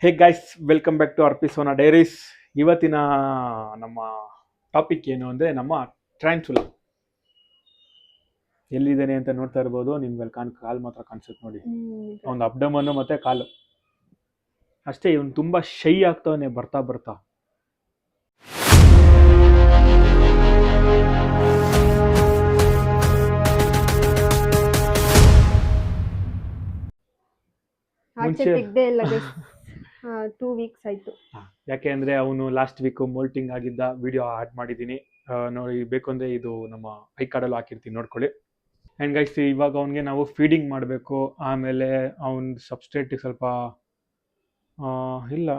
Hey guys, welcome back to Arpisona diaries. ಇವತ್ತಿನ ನಮ್ಮ topic ಏನು ಅಂದರೆ ನಮ್ಮ ಟ್ರಾನ್ಸುಲಾ ಎಲ್ಲಿದ್ದೇನೆ ಅಂತ ನೋಡ್ತಾ ಇರ್ಬೋದು. ನಿಮ್ಗೆ ಅಲ್ಲಿ ಕಾಲು ಮಾತ್ರ ಕಾಣಿಸುತ್ತೆ ನೋಡಿ, ಒಂದು ಅಬ್ಡಮನ್ನು ಮತ್ತು ಕಾಲು ಅಷ್ಟೇ. ಇವನು ತುಂಬ ಶೈ ಆಗ್ತಾವನೆ ಬರ್ತಾ ಬರ್ತಾ. ಮುಂಚೆ ತೆಗ್ದೇ ಇಲ್ಲ ಗೈಸ್, 2 ವೀಕ್ಸ್ ಆಯ್ತು. ಯಾಕೆ ಅಂದರೆ ಅವನು ಲಾಸ್ಟ್ ವೀಕು ಮೋಲ್ಟಿಂಗ್ ಆಗಿದ್ದ ವಿಡಿಯೋ ಆ್ಯಡ್ ಮಾಡಿದ್ದೀನಿ, ನೋಡಿ. ಬೇಕು ಅಂದರೆ ಇದು ನಮ್ಮ ಐ ಕಾರ್ಡಲ್ಲೂ ಹಾಕಿರ್ತೀನಿ, ನೋಡ್ಕೊಳ್ಳಿ. ಆ್ಯಂಡ್ ಗೈಸ್, ಇವಾಗ ಅವನಿಗೆ ನಾವು ಫೀಡಿಂಗ್ ಮಾಡಬೇಕು. ಆಮೇಲೆ ಅವನ ಸಬ್ಸ್ಟ್ರೇಟಿಗೆ ಸ್ವಲ್ಪ ಇಲ್ಲ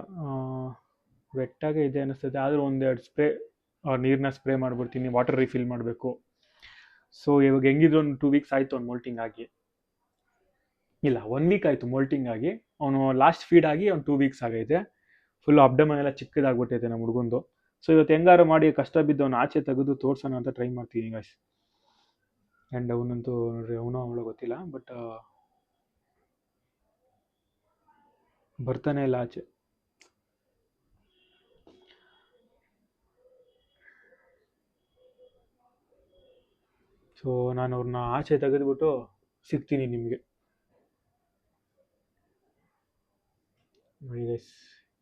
ವೆಟ್ಟಾಗೆ ಇದೆ ಅನ್ನಿಸ್ತದೆ, ಆದರೂ ಒಂದೆರಡು ಸ್ಪ್ರೇ ನೀರನ್ನ ಸ್ಪ್ರೇ ಮಾಡಿಬಿಡ್ತೀನಿ. ವಾಟರ್ ರಿಫಿಲ್ ಮಾಡಬೇಕು. ಸೊ ಇವಾಗ ಹೆಂಗಿದ್ರು ಒಂದು 2 ವೀಕ್ಸ್ ಆಯಿತು ಅವ್ನು ಮೋಲ್ಟಿಂಗ್ ಆಗಿ. ಇಲ್ಲ, 1 ವೀಕ್ ಆಯಿತು ಮೋಲ್ಟಿಂಗ್ ಆಗಿ. ಅವನು ಲಾಸ್ಟ್ ಫೀಡ್ ಆಗಿ ಅವ್ನು 2 ವೀಕ್ಸ್ ಆಗೈತೆ. ಫುಲ್ಲು ಅಬ್ಡಮನ್ ಎಲ್ಲ ಚಿಕ್ಕದಾಗ್ಬಿಟ್ಟೈತೆ ನಮ್ಮ ಹುಡುಗಂದು. ಸೊ ಇವತ್ತು ಹೆಂಗಾರು ಮಾಡಿ ಕಷ್ಟ ಬಿದ್ದು ಅವನು ಆಚೆ ತೆಗೆದು ತೋರ್ಸೋಣ ಅಂತ ಟ್ರೈ ಮಾಡ್ತೀನಿ ಗಾಯ್ಸ್. ಆ್ಯಂಡ್ ಅವನಂತೂ ನೋಡ್ರಿ, ಅವನು ಅವಳು ಗೊತ್ತಿಲ್ಲ, ಬಟ್ ಬರ್ತಾನೆ ಇಲ್ಲ ಆಚೆ. ಸೊ ನಾನು ಅವ್ರನ್ನ ಆಚೆ ತೆಗೆದುಬಿಟ್ಟು ಸಿಗ್ತೀನಿ ನಿಮಗೆ. ನೋಡಿ ಗೈಸ್,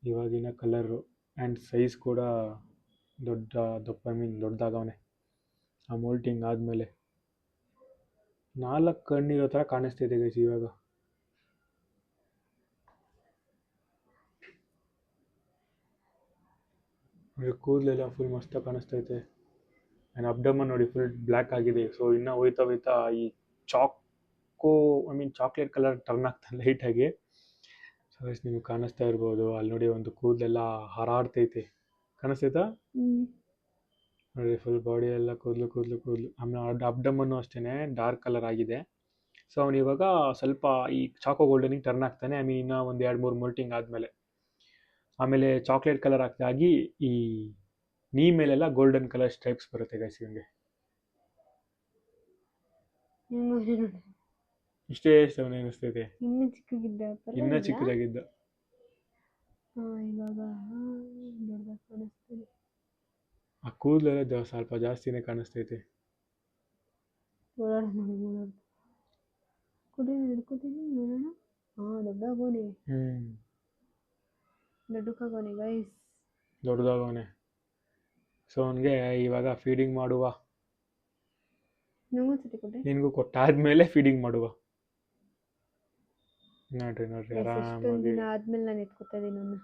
ಇವಾಗಿನ ಕಲರು ಆ್ಯಂಡ್ ಸೈಜ್ ಕೂಡ ದೊಡ್ಡದಾಗವನೆ. ಆ ಮೋಲ್ಟಿಂಗ್ ಆದಮೇಲೆ 4 ಕಣ್ಣಿರೋ ಥರ ಕಾಣಿಸ್ತಿದೆ ಗೈಸ್ ಇವಾಗ. ನೋಡಿ, ಕೂದಲೆಲ್ಲ ಫುಲ್ ಮಸ್ತಾಗಿ ಕಾಣಿಸ್ತೈತೆ. ಆ್ಯಂಡ್ ಅಬ್ಡಮನ್ ನೋಡಿ ಫುಲ್ ಬ್ಲ್ಯಾಕ್ ಆಗಿದೆ. ಸೊ ಇನ್ನೂ ಹೋಯ್ತಾ ಈ ಚಾಕ್ಲೇಟ್ ಕಲರ್ ಟರ್ನ್ ಆಗ್ತಾನೆ ಲೈಟಾಗಿ. ಸೊ ಗೈಸ್, ನಿಮ್ಗೆ ಕಾಣಿಸ್ತಾ ಇರ್ಬೋದು ಅಲ್ಲಿ ನೋಡಿ, ಒಂದು ಕೂದಲೆಲ್ಲ ಹಾರಾಡ್ತೈತೆ. ಕಾಣಿಸ್ತೈತಾ? ನೋಡಿ, ಫುಲ್ ಬಾಡಿ ಎಲ್ಲ ಕೂದಲು. ಆಮೇಲೆ ಅಬ್ಡಮನ್ನು ಅಷ್ಟೇ ಡಾರ್ಕ್ ಕಲರ್ ಆಗಿದೆ. ಸೊ ಅವನು ಇವಾಗ ಸ್ವಲ್ಪ ಈ ಚಾಕೋ ಗೋಲ್ಡನಿಗೆ ಟರ್ನ್ ಆಗ್ತಾನೆ. ಇನ್ನೂ ಒಂದು 2-3 ಮೋಲ್ಟಿಂಗ್ ಆದಮೇಲೆ ಆಮೇಲೆ ಚಾಕ್ಲೇಟ್ ಕಲರ್ ಆಗಿ ಈ ನೀ ಮೇಲೆಲ್ಲ ಗೋಲ್ಡನ್ ಕಲರ್ ಸ್ಟ್ರೈಪ್ಸ್ ಬರುತ್ತೆ ಗೈಸ್ ಇವನಿಗೆ. ಇಷ್ಟೇ ಅವನು ಏನಿಸ್ತೈತೆ, ಇನ್ನೂ ಚಿಕ್ಕದಾಗಿದ್ದ. ಆ ಕೂದಲೆಲ್ಲ ಸ್ವಲ್ಪ ಜಾಸ್ತಿನೇ ಕಾಣಿಸ್ತೈತೆ. ದೊಡ್ಡದಾಗವನೆ. ಸೊ ಅವನಿಗೆ ಇವಾಗ ಫೀಡಿಂಗ್ ಮಾಡುವ. ನಿನಗೂ ಕೊಟ್ಟಾದ್ಮೇಲೆ ಫೀಡಿಂಗ್ ಮಾಡುವ. ನೋಡ್ರಿ ಆರಾಮಾಗಿ. ಆದ್ಮೇಲೆ ನಾನು ಎತ್ಕೊತಾ ಇದೀನಿ.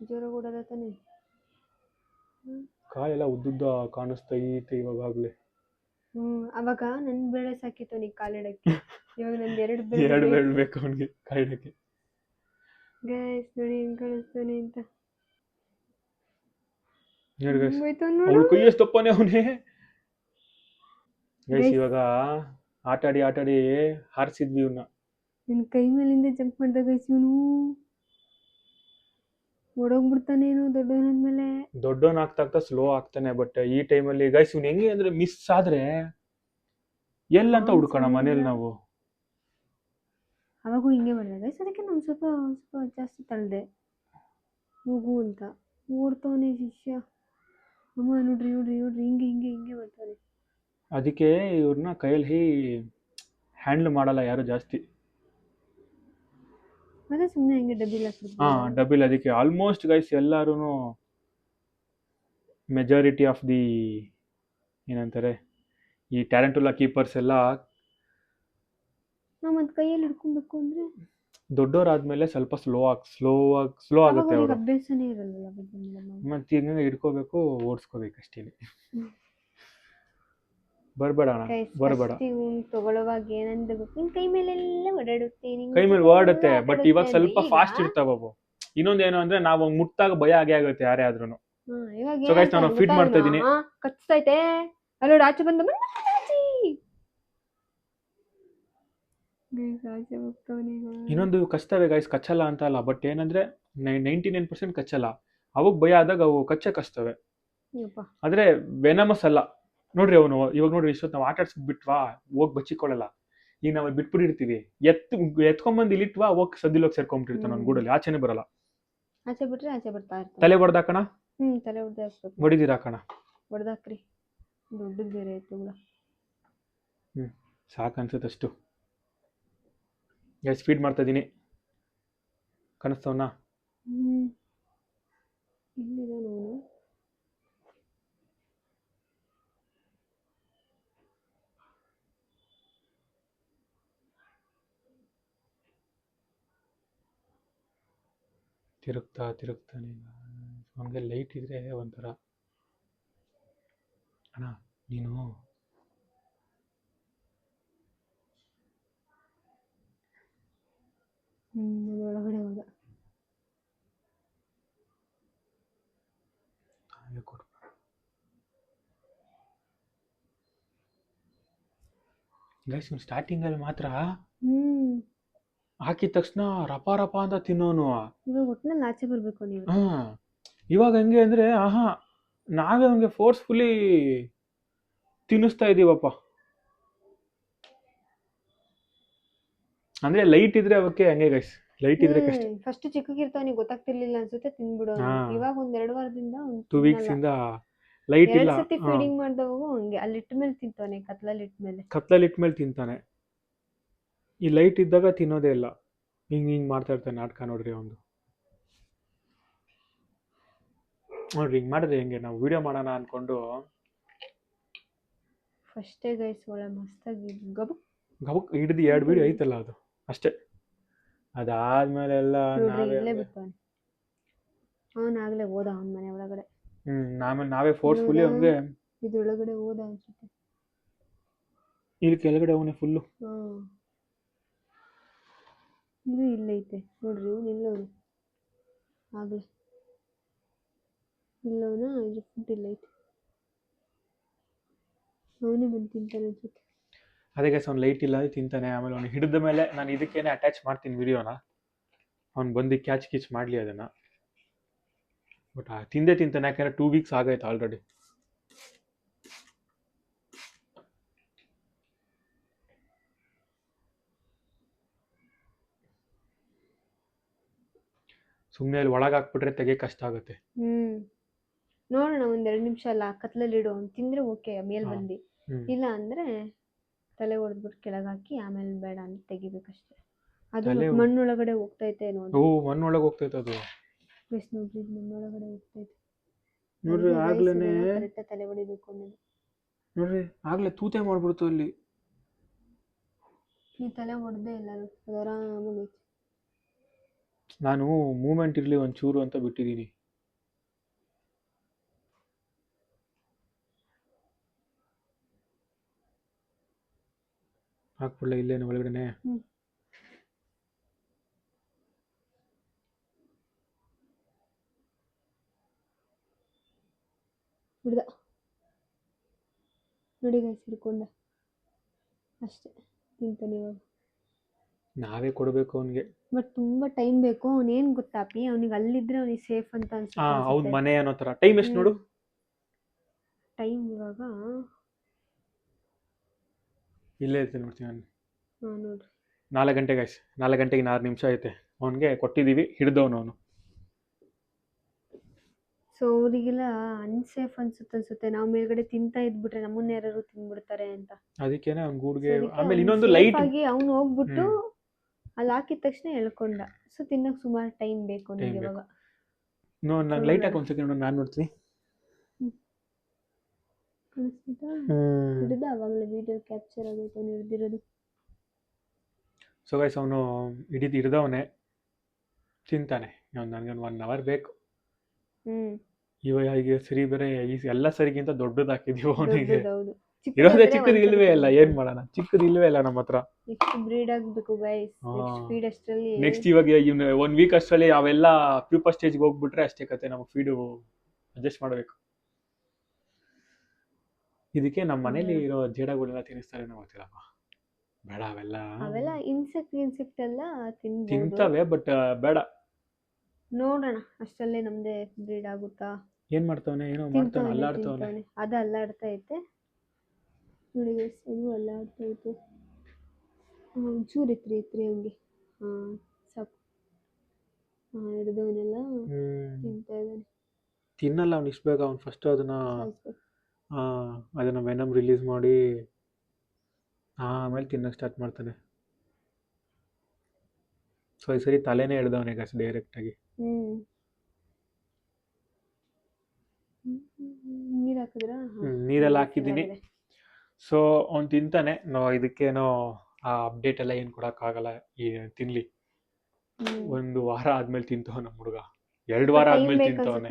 ಜ್ವರ ಕೂಡ ತಾನೆ. ಕಾಲೆಲ್ಲ ಉದ್ದುದ್ದ ಕಾಣಿಸ್ತೈತೆ ಇವಾಗಲೇ. ಅವಾಗ ನನ್ ಬೆಳೆ ಸಾಕಿತ್ತು ನೀ ಕಾಲಿಡಕ್ಕೆ. ಇವಾಗ ನಂದು 2 ಬೆಳೆ ಬೇಕು ಅವನಿಗೆ ಕಾಲಿಡಕ್ಕೆ. ಗೈಸ್ ನೋಡಿ ಹೆಂಗ್ ಕಾಣಿಸ್ತಾನೆ ಅಂತ. ಅವಳು ಕೈ ಎಷ್ಟಪ್ಪನೇ ಅವನೇ. ಗೈಸ್, ಇವಾಗ ಆಟಾಡಿ ಹಾರಿಸಿದ್ವಿ ಇವನ್ನ. ನಿನ್ ಕೈ ಮೇಲಿಂದ ಜಂಪ್ ಮಾಡ್ದ ಗೈಸ್. ಇವನು ಓಡೋಗ್ಬಿಡ್ತಾನೇನು ದೊಡ್ಡವನಾದ್ಮೇಲೆ. ದೊಡ್ಡವನಾಗ್ತಾ ಸ್ಲೋ ಆಗ್ತಾನೆ. ಬಟ್ ಈ ಟೈಮಲ್ಲಿ ಗೈಸ್ ಇವ್ನು ಹೆಂಗೆ ಅಂದ್ರೆ, ಮಿಸ್ ಆದ್ರೆ ಎಲ್ಲಂತ ಹುಡ್ಕೋಣ ಮನೇಲಿ ನಾವು. ಅವಾಗೂ ಹಿಂಗೆ ಮಾಡಿದೆ ಗೈಸ್. ಅದಕ್ಕೆ ನಾನು ಸ್ವಲ್ಪ ಜಾಸ್ತಿ ತಳ್ದೆ ಹೋಗು ಅಂತ. ಓಡ್ತವನೇ ಶಿಷ್ಯ. ಅಮ್ಮ ನೋಡ್ರಿ ಹಿಂಗೆ ಬರ್ತಾನೆ. ಅದಕ್ಕೆ ಇವ್ರನ್ನ ಕೈಯಲ್ಲಿ ಹ್ಯಾಂಡಲ್ ಮಾಡಲ್ಲ ಯಾರು ಜಾಸ್ತಿ. ಅದೇ ಸುಮ್ಮನೆ ಹಿಂಗೆ ಡಬ್ಬಿಲ್. ಅದಕ್ಕೆ ಆಲ್ಮೋಸ್ಟ್ ಗೈಸ್ ಎಲ್ಲರೂ ಮೆಜಾರಿಟಿ ಆಫ್ ದಿ ಏನಂತಾರೆ ಈ ಟ್ಯಾರಂಟುಲಾ ಕೀಪರ್ಸ್ ಎಲ್ಲ ನಾವು ಮತ್ತೆ ಕೈಯಲ್ಲಿ ಹಿಡ್ಕೊಬೇಕು ಅಂದ್ರೆ ದೊಡ್ಡವರಾದ್ಮೇಲೆ ಸ್ವಲ್ಪ ಸ್ಲೋ ಆಗುತ್ತೆ ಅವರು. ಅಭ್ಯಾಸನೇ ಇರಲ್ಲ. ಮತ್ತೆ ಹಿಂಗೆ ಹಿಡ್ಕೋಬೇಕು, ಓಡಿಸ್ಕೋಬೇಕು ಅಷ್ಟೇ. ಬರಬೇಡ ತಗೊಳ್ಳುವಾಗ ಏನಂತ ಗೊತ್ತಿಲ್ಲ, ಕೈ ಮೇಲೆಲ್ಲ ಓಡಾಡುತ್ತೆ. ಕೈ ಮೇಲೆ ಓಡುತ್ತೆ, ಬಟ್ ಇವಾಗ ಸ್ವಲ್ಪ ಫಾಸ್ಟ್ ಇರ್ತಾವ. ಇನ್ನೊಂದೇನು ಅಂದ್ರೆ ನಾವು ಮುಟ್ಟಾಗ ಭಯ ಆಗುತ್ತೆ ಯಾರೇ ಆದ್ರೂ. ನಾನು ಫೀಡ್ ಮಾಡ್ತಾ ಇದೀನಿ. ಕಚ್ತೈತೆ ಅಲ್ಲೋಡು, ಆಚೆ ಬಂದ ಇನ್ನೊಂದು ಕಚ್ತವೆ ಗೈಸ್. ಕಚ್ಚಲ್ಲ ಅಂತ ಅಲ್ಲ, ಬಟ್ ಏನಂದ್ರೆ 99% ಕಚ್ಚಲ್ಲ. ಅವಾಗ ಭಯ ಆದಾಗ ಅವು ಕಚ್ಚವೆ. ಆದ್ರೆ ವೆನಮಸ್ ಅಲ್ಲ. ನೋಡ್ರಿ ಅವನು ಇವಾಗ ನೋಡ್ರಿ, ಇಷ್ಟೊತ್ತು ನಾವು ಆಟ ಆಡ್ಸ್ಬಿಟ್ವಾ ಹೋಗಿ ಬಚ್ಚಿಕೊಳ್ಳಲ್ಲ. ಈಗ ನಾವು ಬಿಟ್ಬಿಟ್ಟಿರ್ತೀವಿ, ಎತ್ಕೊಂಬಂದು ಇಲ್ಲಿಟ್ವಾ ಹೋಗಿ ಸದ್ದಿಲೋಗಿ ಸೇರ್ಕೊಂಡ್ಬಿಟ್ಟಿರ್ತಾನೆ ಅವ್ನ ಗೂಡಲ್ಲಿ, ಆಚೆನೆ ಬರಲ್ಲ. ಆಚೆ ಬಿಟ್ರೆ ಆಚೆ ಬರ್ತಾ ಇರ್ತಾನೆ. ತಲೆ ಹೊಡೆದಾಕಣ, ತಲೆ ಹೊಡೆದೇ ಹಾಕ್ಬೇಕು. ಹೊಡಿದಿರಾಕಣ, ಹೊಡೆದಾಕ್ರಿ, ದೊಡ್ಡದು ಬೇರೆ ಎತ್ತುಗಳ. ಸಾಕನ್ಸುತ್ತೆ ಅಷ್ಟು. ಸ್ಪೀಡ್ ಮಾಡ್ತಾ ಇದ್ದೀನಿ, ಕಾಣಿಸ್ತವನ? ಇಲ್ಲಿದೆ ನೋನು. ತಿರುಗ್ತಾನೆ. ಅವನಿಗೆ ಲೈಟ್ ಇದ್ರೆ ಒಂಥರ. ಅಣ್ಣ ನೀನು ಒಳಗಡೆ ಹೋದ. ಗೈಸ್ ಸ್ಟಾರ್ಟಿಂಗ್ ಅಲ್ಲಿ ಮಾತ್ರ ಹಾಕಿದ ತಕ್ಷಣ ರಪ ರಪ ಅಂತ ತಿನ್ನೋನು. ಇವಾಗ ಒಟ್ಟಿನಲ್ಲಿ ಆಚೆ ಬರ್ಬೇಕು ನೀವು. ಇವಾಗ ಹಂಗೆ ಅಂದ್ರೆ ನಾವೇ ಅವನಿಗೆ ಫೋರ್ಸ್ಫುಲಿ ತಿನ್ನಿಸ್ತಾ ಇದೀವಪ್ಪ. ಅಂದ್ರೆ ಲೈಟ್ ಇದ್ರೆ ಅವಕ್ಕೆ ಹಂಗೆ ಗೈಸ್, ಲೈಟ್ ಇದ್ರೆ ಕಷ್ಟ. ಫಸ್ಟ್ ಚಿಕ್ಕಗಿರ್ತಾವನಿಗೆ ಗೊತ್ತಾಗ್ತಿರ್ಲಿಲ್ಲ ಅನ್ಸುತ್ತೆ, ತಿನ್ಬಿಡೋ. ಇವಾಗ 1-2 ವಾರದಿಂದ 2 ವೀಕ್ಸ್ ಇಂದ ಲೈಟ್ ಇಲ್ಲ. ಸತಿ ಫೀಡಿಂಗ್ ಮಾಡಿದವಾಗ ಹಂಗೆ ಅಲ್ಲಿ ಇಟ್ಟ ಮೇಲೆ ತಿಂತಾನೆ, ಕತ್ಲಲ್ಲಿ ಇಟ್ಟ ಮೇಲೆ ತಿಂತಾನೆ. ಈ ಲೈಟ್ ಇದ್ದಾಗ ತಿನ್ನೋದೇ ಇಲ್ಲ. ಹಿಂಗ್ ಮಾಡ್ತಾ ಇರ್ತಾನೆ ನಾಟಕ. ನೋಡ್ರಿ ಒಂದು ನೋಡ್ರಿ ಹಿಂಗ್ ಮಾಡಿದ್ರೆ ಹೆಂಗೆ. ನಾವು ವಿಡಿಯೋ ಮಾಡೋಣ ಅನ್ಕೊಂಡು ಫಸ್ಟೇ ಗೈಸ್ ಒಳ್ಳೆ ಮಸ್ತಾಗಿ ಗಬಕ್ ಹಿಡಿದು 2 ವಿಡಿಯೋ ಐತಲ್ಲ ಅದು ಅಷ್ಟೇ. ಅದಾದ್ಮೇಲೆ ಎಲ್ಲ ಇಲ್ಲೇ ಬಿಡ್ತಾನೆ. ಅವನಾಗ್ಲೇ ಹೋದ ಅವನ ಮನೆ ಒಳಗಡೆ. ನಾವೇ ಫೋರ್ಸ್ಫುಲಿ ಅವ್ನಿಗೆ ಇದ್ರೊಳಗಡೆ ಹೋದ ಅನ್ಸುತ್ತೆ. ಇಲ್ಲಿ ಕೆಳಗಡೆ ಅವನೇ ಫುಲ್ಲು. ಇದು ಇಲ್ಲೈತೆ ನೋಡ್ರಿ, ಇವನು ಇಲ್ಲವನು ಆಗ್ಲೇ ಇಲ್ಲವನ. ಇದು ಫುಡ್ ಇಲ್ಲೈತೆ, ಅವನೇ ಬಂದು ತಿಂತಾನೆ ಅನ್ಸುತ್ತೆ. ಅದಕ್ಕೆ ಅವ್ನು ಲೈಟ್ ಇಲ್ಲ ತಿಂತಾನೆ. ಆಮೇಲೆ ಅವ್ನು ಹಿಡಿದ ಮೇಲೆ ನಾನು ಇದಕ್ಕೇನೆ ಅಟ್ಯಾಚ್ ಮಾಡ್ತೀನಿ ವಿಡಿಯೋನ, ಅವ್ನು ಬಂದು ಕ್ಯಾಚ್ ಮಾಡಲಿ ಅದನ್ನ. ಬಟ್ ತಿಂದೇ ತಿಂತಾನೆ, ಯಾಕಂದ್ರೆ 2 ವೀಕ್ಸ್ ಆಗೈತೆ ಆಲ್ರೆಡಿ. ಸುಮ್ಮನೆ ಅಲ್ಲಿ ಒಳಗೆ ಹಾಕ್ಬಿಟ್ರೆ ತೆಗೆ ಕಷ್ಟ ಆಗುತ್ತೆ. ನೋಡೋಣ 1-2 ನಿಮಿಷ ಅಲ್ಲ ಕತ್ಲಲ್ಲಿ ಇಡು. ತಿಂದ್ರೆ ಓಕೆ ಮೇಲೆ ಬಂದು, ಇಲ್ಲ ಅಂದ್ರೆ ತಲೆ ಹೊಡೆದ್ಬಿಟ್ಟು ಕೆಳಗೆ ಹಾಕಿ ಆಮೇಲೆ ಬೇಡ ಅಂತ ತೆಗಿಬೇಕಷ್ಟೇ. ಅದು ಮಣ್ಣೊಳಗಡೆ ಹೋಗ್ತೈತೆ ನೋಡಿ. ಮಣ್ಣೊಳಗೆ ಹೋಗ್ತೈತೆ ಅದು. ನೋಡ್ರಿ ಮಣ್ಣೊಳಗಡೆ ಹೋಗ್ತೈತೆ ನೋಡ್ರಿ. ಆಗ್ಲೇನೆ ಕರೆಕ್ಟ್ ತಲೆ ಹೊಡಿಬೇಕು ಅನ್ನೋದು. ನೋಡ್ರಿ ಆಗ್ಲೇ ತೂತೆ ಮಾಡ್ಬಿಡ್ತು ಅಲ್ಲಿ. ಈ ತಲೆ ಹೊಡೆದೇ ಇಲ್ಲ, ಆರಾಮಾಗಿ. ನಾನು ಮೂಮೆಂಟ್ ಇರ್ಲಿ ಒಂಚೂರು ಅಂತ ಬಿಟ್ಟಿದ್ದೀನಿ. ಹಾಕ್ಬಿಡ್ಲ ಇಲ್ಲೇನು ಒಳಗಡೆನೆ. ಬಿಡ್ದ ನೋಡಿ ಗೈಸ್, ಹಿಡ್ಕೊಂಡ ಅಷ್ಟೇ. ತಿಂತಾನೆ ಇವಾಗ. ನಾವೇ ಕೊಡಬೇಕು ಅವನಿಗೆ. ಬಟ್ ತುಂಬಾ ಟೈಮ್ ಬೇಕು. ಅವನೇನ್ ಗೊತ್ತಾಪಿ, ಅವನಿಗೆ ಅಲ್ಲಿದ್ರೆ ಅವನಿಗೆ ಸೇಫ್ ಅಂತ ಅನ್ಸುತ್ತೆ. ಹೌದು, ಮನೆ ಅನ್ನೋ ತರ. ಟೈಮ್ ಎಷ್ಟು ನೋಡು. ಟೈಮ್ ಇವಾಗ ಇಲ್ಲೇ ಇರ್ತೀನಿ ನೋಡ್ತೀನಿ ನಾನು. ನೋಡ್ರಿ 4 ಗಂಟೆ ಗೈಸ್. 4 ಗಂಟೆಗೆ 6 ನಿಮಿಷ ಐತೆ. ಅವನಿಗೆ ಕೊಟ್ಟಿದ್ದೀವಿ, ಹಿಡ್ದವನು ಅವನು. ಸೊ ಅವರಿಗೆಲ್ಲ ಅನ್ಸೇಫ್ ಅನ್ಸುತ್ತೆ. ನಾವು ಮೇಲ್ಗಡೆ ತಿಂತಾ ಇದ್ಬಿಟ್ರೆ ನಮ್ಮನ್ನ ಯಾರು ತಿನ್ಬಿಡ್ತಾರೆ ಅಂತ. ಅದಕ್ಕೇನೆ ಅವ್ನ ಗೂಡ್ಗೆ. ಆಮೇಲೆ ಇನ್ನೊಂದು ಲೈಟ್ ಆಗಿ ಅವ್ನು ಹೋಗ್ಬಿಟ್ಟು ಅಲ್ಲಿ ಹಾಕಿದ ತಕ್ಷಣ ಎಳ್ಕೊಂಡ. ಸೊ ತಿನ್ನಕ್ ಸುಮಾರು ಟೈಮ್ ಬೇಕು ನನಗೆ ಇವಾಗ. ನಾನು ಲೈಟ್ ಹಾಕಿ 1 ಸೆಕೆಂಡ್ ನಾನು ನೋಡ್ತೀನಿ. ಹಿಡಿದ ಅವಾಗಲೇ ವಿಡಿಯೋ ಕ್ಯಾಪ್ಚರ್ ಆಗೈತೆ ಅವ್ನು ಹಿಡ್ದಿರೋದು. ಸೊ ಗೈಸ್ ಅವನು ಹಿಡ್ದವನೇ ತಿಂತಾನೆ. ನನಗೆ 1 ಅವರ್ ಬೇಕು. ಇವಾಗ ಈಗ ಸರಿ ಬೇರೆ ಎಲ್ಲ ಸರಿಗಿಂತ ದೊಡ್ಡದು ಹಾಕಿದೀವಿ ಅವನಿಗೆ. ಇರೋದೇ ಚಿಕ್ಕದು ಇಲ್ವೇ ಇಲ್ಲ, ಏನ್ ಮಾಡೋಣ. ಚಿಕ್ಕದು ಇಲ್ವೇ ಇಲ್ಲ ನಮ್ಮ ಹತ್ರ. ಬ್ರೀಡ್ ಆಗಬೇಕು ಗೈಸ್. ಫೀಡ್ ಅಷ್ಟರಲ್ಲಿ ನೆಕ್ಸ್ಟ್ ಇವಾಗ 1 ವೀಕ್ ಅಷ್ಟರಲ್ಲಿ ಅವೆಲ್ಲ ಪ್ಯೂಪರ್ ಸ್ಟೇಜ್ಗೆ ಹೋಗ್ಬಿಟ್ರೆ ಅಷ್ಟೇ ಕತೆ. ನಮಗೆ ಫೀಡು ಅಡ್ಜಸ್ಟ್ ಮಾಡಬೇಕು. ಇದಕ್ಕೆ ನಮ್ಮ ಮನೇಲಿ ಇರೋ ಜೇಡಗಳೆಲ್ಲ ತಿನ್ನಿಸ್ತಾರೆ ಗೊತ್ತಿಲ್ಲಪ್ಪ. ಬೇಡ ಅವೆಲ್ಲ ಇನ್ಸೆಕ್ಟ್ ಎಲ್ಲ ತಿಂತವೆ, ಬಟ್ ಬೇಡ. ನೋಡೋಣ ಅಷ್ಟಲ್ಲೇ ನಮ್ದೇ ಬ್ರೀಡ್ ಆಗುತ್ತಾ. ಏನ್ ಮಾಡ್ತಾವನೆ, ಏನೋ ಮಾಡ್ತಾನೆ, ಅಲ್ಲಾಡ್ತಾವನೆ. ಅದು ಅಲ್ಲಾಡ್ತಾ ಐತೆ ನೋಡಿ ಗೈಸ್, ಇದು ಅಲ್ಲಾಡ್ತಾ ಐತೆ. ಒಂಚೂರು ಇತ್ರಿ ಹಂಗೆ ಸಾಕು. ಹಿಡ್ದವನೆಲ್ಲ ತಿಂತಾ ಇದ್ದಾನೆ. ತಿನ್ನಲ್ಲ ಅವ್ನು ಇಷ್ಟು ಬೇಗ. ಅವ್ನು ಫಸ್ಟ್ ಅದನ್ನ ಸಾಯಿಸ್ಬೇಕು. ಅದನ್ನ ವೆನಮ್ ರಿಲೀಸ್ ಮಾಡಿ ಆಮೇಲೆ ತಿನ್ನಕ್ಕೆ ಸ್ಟಾರ್ಟ್ ಮಾಡ್ತಾನೆ. ಸೊ ಈ ಸರಿ ತಲೆನೇ ಹಿಡ್ದವನೇ ಗೈಸ್ ಡೈರೆಕ್ಟಾಗಿ. ನೀರು ಹಾಕಿದ್ರಾ? ನೀರೆಲ್ಲ ಹಾಕಿದ್ದೀನಿ. ಸೊ ಅವ್ನು ತಿಂತಾನೆ. ಇದಕ್ಕೇನೋ ಆ ಅಪ್ಡೇಟ್ ಎಲ್ಲ ಏನು ಕೊಡೋಕ್ಕಾಗಲ್ಲ. ಈ ತಿನ್ಲಿ, 1 ವಾರ ಆದ್ಮೇಲೆ ತಿಂತವ ನಮ್ಮ ಹುಡುಗ. 2 ವಾರ ಆದ್ಮೇಲೆ ತಿಂತವನೆ.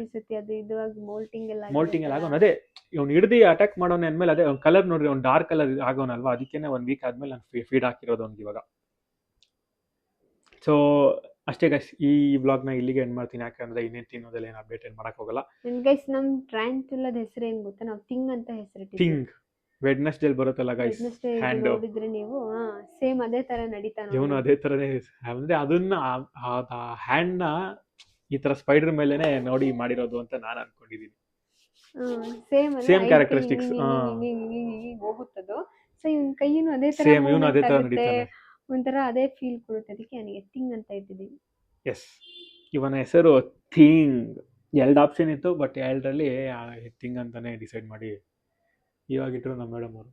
ಮೋಲ್ಟಿಂಗ್ ಎಲ್ಲ ಆಗೋನ್. ಅದೇ ಇವ್ನು ಹಿಡ್ದು ಅಟ್ಯಾಕ್ ಮಾಡೋನೆ ಅಂದ್ಮೇಲೆ ಅದೇ ಅವ್ನ ಕಲರ್ ನೋಡ್ರಿ, ಅವ್ನು ಡಾರ್ಕ್ ಕಲರ್ ಆಗೋನಲ್ವಾ, ಅದಕ್ಕೇನೆ 1 ವೀಕ್ ಆದ್ಮೇಲೆ ನಾನು ಫೀಡ್ ಹಾಕಿರೋದು ಅವ್ನಿಗೆ ಇವಾಗ. ಸೊ ಅಷ್ಟೇ ಗೈಸ್, ಈ ವ್ಲಾಗ್ನ ಇಲ್ಲಿಗೆ ಎಂಡ್ ಮಾಡ್ತೀನಿ. ಯಾಕಂದ್ರೆ ಇನ್ನೇನು ತಿನ್ನೋದೆಲ್ಲ ಏನು ಅಪ್ಡೇಟ್ ಏನು ಮಾಡಕ್ ಹೋಗಲ್ಲ. ಗೈಸ್ ನಮ್ ಟ್ರಾಂಟುಲಾದ ಹೆಸರು ಏನ್ ಗೊತ್ತಾ? ನಾವು ಥಿಂಗ್ ಅಂತ ಹೆಸರಿಟ್ಟಿದ್ದೀವಿ. ಥಿಂಗ್ ವೆಡ್ನೆಸ್ಡೇ ಬರುತ್ತಲ್ಲ ಗೈಸ್, ಹ್ಯಾಂಡ್ ನೋಡಿದ್ರೆ ನೀವು ಸೇಮ್ ಅದೇ ತರ ನಡೀತಾನೆ ಇವನು. ಅದೇ ತರನೇ ಅಂದ್ರೆ ಅದನ್ನ ಹ್ಯಾಂಡ್ ನ ಈ ತರ ಸ್ಪೈಡರ್ ಮೇಲೆನೆ ನೋಡಿ ಮಾಡಿರೋದು ಅಂತ ನಾನು ಅನ್ಕೊಂಡಿದ್ದೀನಿ. ಸೇಮ್ ಕ್ಯಾರೆಕ್ಟರಿಸ್ಟಿಕ್ಸ್ ಹೋಗುತ್ತದು. ಸೊ ಇವನ್ ಕೈಯನ್ನು ಅದೇ ತರ ಸೇಮ್ ಇವನು ಅದೇ ತರ ನಡೀತಾನೆ. ಒಂಥರ ಅದೇ ಫೀಲ್ ಕೊಡುತ್ತೆ. ಅದಕ್ಕೆ ನನಗೆ ಥಿಂಗ್ ಅಂತ ಇಟ್ಟಿದ್ದೀವಿ. ಎಸ್, ಇವನ ಹೆಸರು ಥಿಂಗ್. 2 ಆಪ್ಷನ್ ಇತ್ತು, ಬಟ್ 2ರಲ್ಲಿ ಥಿಂಗ್ ಅಂತಾನೆ ಡಿಸೈಡ್ ಮಾಡಿ ಇವಾಗಿಟ್ರು ನಮ್ಮ ಮೇಡಮ್ ಅವರು.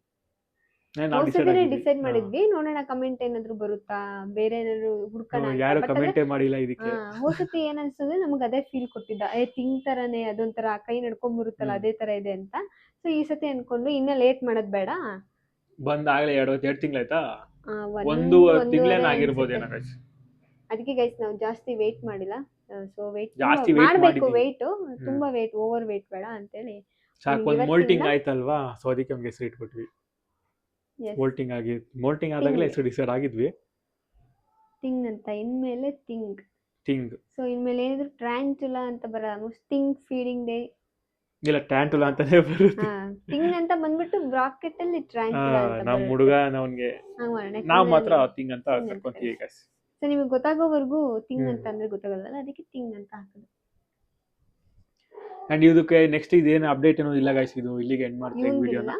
ಡಿಸೈಡ್ ಮಾಡಿದ್ವಿ. ನೋಡೋಣ ಕಮೆಂಟ್ ಏನಾದ್ರು ಬರುತ್ತಾ, ಬೇರೆ ಏನಾದ್ರು ಹುಡ್ಕೋಣ. ಯಾರು ಕಮೆಂಟೇ ಮಾಡಿಲ್ಲ ಇದಕ್ಕೆ. ಹೋಸತಿ ಏನ್ ಅನ್ಸ್ತದೆ, ನಮ್ಗೆ ಅದೇ ಫೀಲ್ ಕೊಟ್ಟಿದ್ದ. ಥಿಂಗ್ ತರನೇ ಅದೊಂಥರ ಕೈ ನಡ್ಕೊಂಡ್ ಬರುತ್ತಲ್ಲ, ಅದೇ ತರ ಇದೆ ಅಂತ. ಸೊ ಈ ಸತಿ ಅನ್ಕೊಂಡು ಇನ್ನ ಲೇಟ್ ಮಾಡೋದ್ ಬೇಡ, ಬಂದಾಗಲೇ 2 ತಿಂಗಳಾಯ್ತಾ, 1 ತಿಂಗಳೇನ ಆಗಿರ್ಬೋದೇನೋ ಗೈಸ್. ಅದಕ್ಕೆ ಗೈಸ್ ನಾವು ಜಾಸ್ತಿ ವೇಟ್ ಮಾಡಿಲ್ಲ. ಸೊ ವೇಟ್ ಜಾಸ್ತಿ ಮಾಡಬೇಕು. ವೇಟ್ ತುಂಬಾ ವೇಟ್, ಓವರ್ ವೇಟ್ ಬೇಡ ಅಂತೇಳಿ ಸಾಕು. ಒಂದು ಮೋಲ್ಟಿಂಗ್ ಆಯ್ತಲ್ವಾ, ಸೊ ಅದಕ್ಕೆ ನಮ್ಗೆ ಹೆಸರು ಇಟ್ಬಿಟ್ವಿ. ಮೋಲ್ಟಿಂಗ್ ಆದಾಗಲೇ ಹೆಸರು ಡಿಸೈಡ್ ಆಗಿದ್ವಿ, ಥಿಂಗ್ ಅಂತ. ಇನ್ಮೇಲೆ ಥಿಂಗ್. ಸೊ ಇನ್ಮೇಲೆ ಏನಿದ್ರು ಟ್ರಾಂಟುಲಾ ಅಂತ ಬರಲ್ಲ, ಥಿಂಗ್ ಫೀಡಿಂಗ್ ಡೇ ಇಲ್ಲ, ಟ್ರಾಂಟುಲಾ ಅಂತಾನೆ ಬರುತ್ತೆ. ಥಿಂಗ್ ಅಂತ ಬಂದ್ಬಿಟ್ಟು ಬ್ರಾಕೆಟ್ ಅಲ್ಲಿ ಟ್ರಾಂಟುಲಾ ಅಂತ ನಮ್ಮ ಹುಡುಗ ಅವನಿಗೆ ನಾವು ಮಾತ್ರ ಥಿಂಗ್ ಅಂತ ಕರ್ಕೊಂತೀವಿ ಗೈಸ್. ಸೊ ನಿಮಗೆ ಗೊತ್ತಾಗೋವರೆಗೂ ಥಿಂಗ್ ಅಂತ ಅಂದ್ರೆ ಗೊತ್ತಾಗಲ್ಲ, ಅದಕ್ಕೆ ಥಿಂಗ್ ಅಂತ ಹಾಕೋದು. ಅಂಡ್ ಇದಕ್ಕೆ ನೆಕ್ಸ್ಟ್ ಇದೇನು ಅಪ್ಡೇಟ್ ಏನೋ ಇಲ್ಲ ಗೈಸ್. ಇದು ಇಲ್ಲಿಗೆ ಎಂಡ್ ಮಾಡ್ತೀವಿ ವಿಡಿಯೋನ.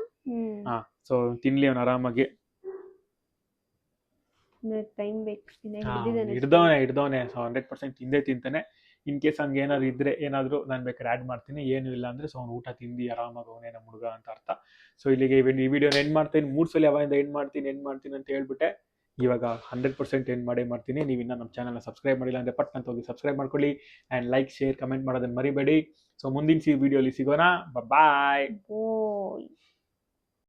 ಸೊ ತಿನ್ಲಿ ಅವನು ಆರಾಮಾಗಿ. ಟೈಮ್ ಬೇಕು. ಹಿಡ್ದವನೆ. ಸೊ 100% ತಿಂದೇ ತಿಂತಾನೆ. ಇನ್ ಕೇಸ್ ಹಂಗೆ ಏನಾದ್ರು ಇದ್ರೆ ಏನಾದ್ರು ನಾನು ಬೇಕಾದ್ರೆ ಆ್ಯಡ್ ಮಾಡ್ತೀನಿ. ಏನು ಇಲ್ಲ ಅಂದ್ರೆ ಸೊ ಅವ್ನು ಊಟ ತಿಂದು ಆರಾಮಾಗಿ ಅವನೇ ನಮ್ಮ ಹುಡುಗ ಅಂತ ಅರ್ಥ. ಸೊ ಇಲ್ಲಿಗೆ ಈ ವಿಡಿಯೋನ ಎಂಡ್ ಮಾಡ್ತೀನಿ. 3 ಸಲ ಯಾವಾಗಿಂದ ಎಂಡ್ ಮಾಡ್ತೀನಿ ಅಂತ ಹೇಳ್ಬಿಟ್ಟೆ. ಇವಾಗ 100% ಎಂಡ್ ಮಾಡ್ತೀನಿ. ನೀವು ಇನ್ನೂ ನಮ್ಮ ಚಾನಲ್ನ ಸಬ್ಸ್ಕ್ರೈಬ್ ಮಾಡಿಲ್ಲ ಅಂದರೆ ಪಟ್ ಅಂತ ಹೋಗಿ ಸಬ್ಸ್ಕ್ರೈಬ್ ಮಾಡ್ಕೊಳ್ಳಿ. ಆ್ಯಂಡ್ ಲೈಕ್, ಶೇರ್, ಕಮೆಂಟ್ ಮಾಡೋದನ್ನ ಮರಿಬೇಡಿ. ಸೊ ಮುಂದಿನ ವಿಡಿಯೋಲಿ ಸಿಗೋಣ. ಬಾಯ್.